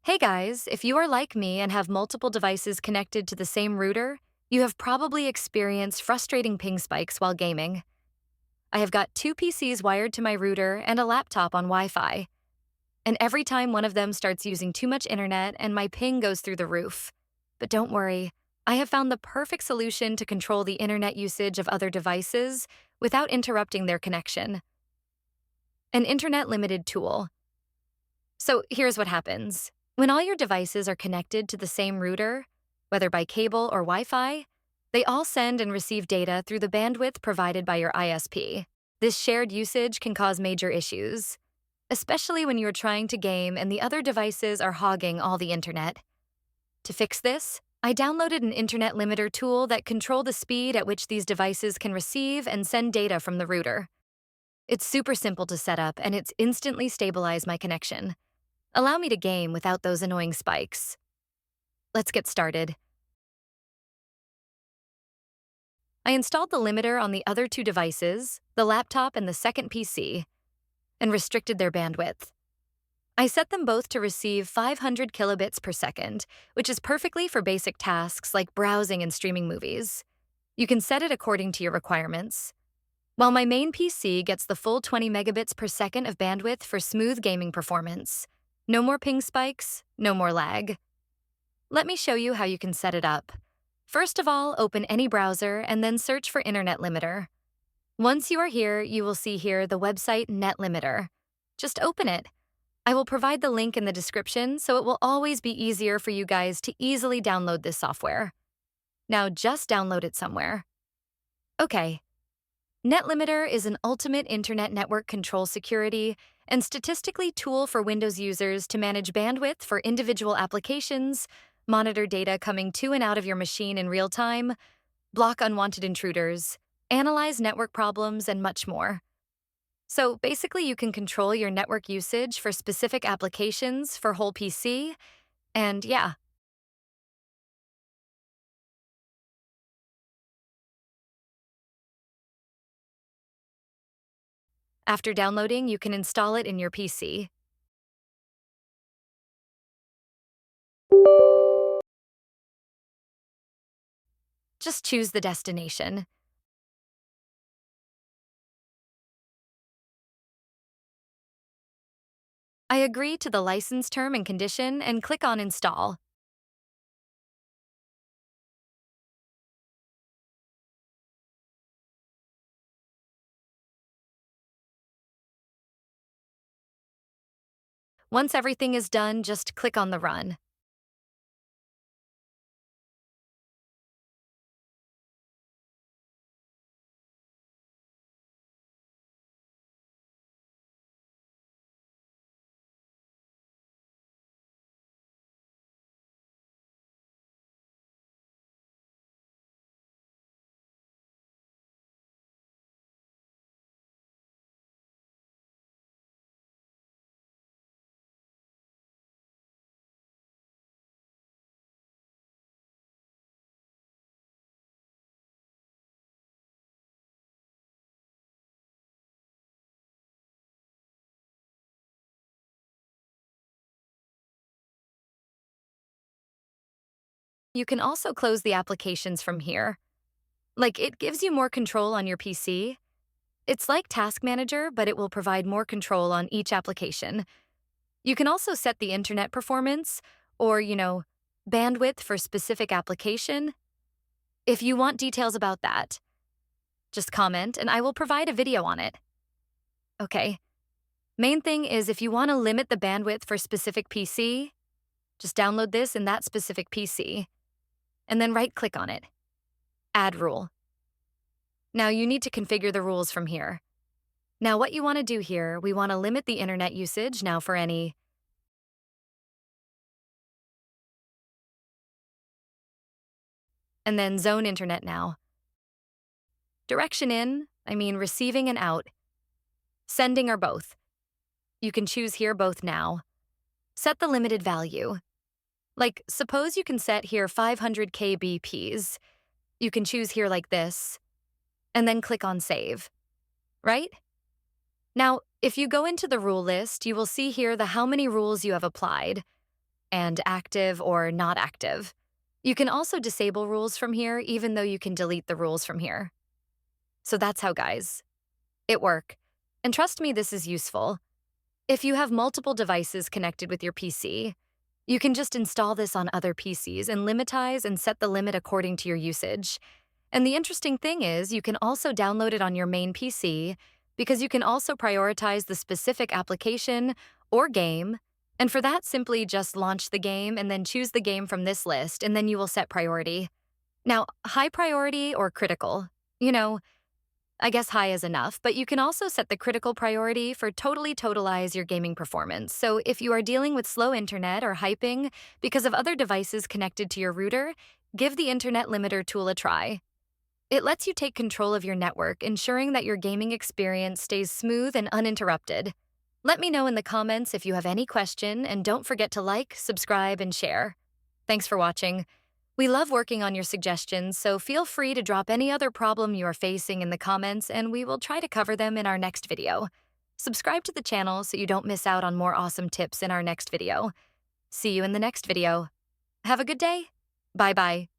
Hey guys, if you are like me and have multiple devices connected to the same router, you have probably experienced frustrating ping spikes while gaming. I have got two PCs wired to my router and a laptop on Wi Fi, and every time one of them starts using too much internet and my ping goes through the roof. But don't worry, I have found the perfect solution to control the internet usage of other devices without interrupting their connection. An internet limited tool. So here's what happens. When all your devices are connected to the same router, whether by cable or Wi Fi, they all send and receive data through the bandwidth provided by your ISP. This shared usage can cause major issues, especially when you're trying to game and the other devices are hogging all the internet. To fix this, I downloaded an internet limiter tool that controls the speed at which these devices can receive and send data from the router. It's super simple to set up and it's instantly stabilized my connection. Allow me to game without those annoying spikes. Let's get started. I installed the limiter on the other two devices, the laptop and the second PC, and restricted their bandwidth. I set them both to receive 500 kilobits per second, which is perfectly for basic tasks like browsing and streaming movies. You can set it according to your requirements. While my main PC gets the full 20 megabits per second of bandwidth for smooth gaming performance. No more ping spikes, no more lag. Let me show you how you can set it up. First of all, open any browser and then search for Internet Limiter. Once you are here, you will see here the website NetLimiter. Just open it. I will provide the link in the description so it will always be easier for you guys to easily download this software. Now just download it somewhere. Okay. NetLimiter is an ultimate internet network control security and statistically tool for Windows users to manage bandwidth for individual applications, monitor data coming to and out of your machine in real time, block unwanted intruders, analyze network problems, and much more. So basically, you can control your network usage for specific applications for whole PC, and yeah. After downloading, you can install it in your PC. Just choose the destination. I agree to the license term and condition and click on Install. Once everything is done, just click on the Run. You can also close the applications from here. Like, it gives you more control on your PC. It's like Task Manager, but it will provide more control on each application. You can also set the internet performance or, bandwidth for specific application. If you want details about that, just comment and I will provide a video on it. Okay. Main thing is if you want to limit the bandwidth for specific PC, just download this in that specific PC and then right-click on it. Add rule. Now you need to configure the rules from here. Now what you want to do here, we want to limit the internet usage now for any and then zone internet now. Direction in, receiving and out. Sending or both. You can choose here both now. Set the limited value. Like, suppose you can set here 500 kbps. You can choose here like this, and then click on Save. Right? Now, if you go into the rule list, you will see here the how many rules you have applied. and active or not active. You can also disable rules from here, even though you can delete the rules from here. So that's how, guys, it works. And trust me, this is useful. If you have multiple devices connected with your PC, you can just install this on other PCs and limitize and set the limit according to your usage. And the interesting thing is, you can also download it on your main PC because you can also prioritize the specific application or game. And for that, simply just launch the game and then choose the game from this list, and then you will set priority. Now, high priority or critical, you know, I guess high is enough, but you can also set the critical priority for totally totalize your gaming performance. So if you are dealing with slow internet or hyping because of other devices connected to your router, give the Internet Limiter tool a try. It lets you take control of your network, ensuring that your gaming experience stays smooth and uninterrupted. Let me know in the comments if you have any question, and don't forget to like, subscribe, and share. Thanks for watching. We love working on your suggestions, so feel free to drop any other problem you are facing in the comments, and we will try to cover them in our next video. Subscribe to the channel so you don't miss out on more awesome tips in our next video. See you in the next video. Have a good day. Bye-bye.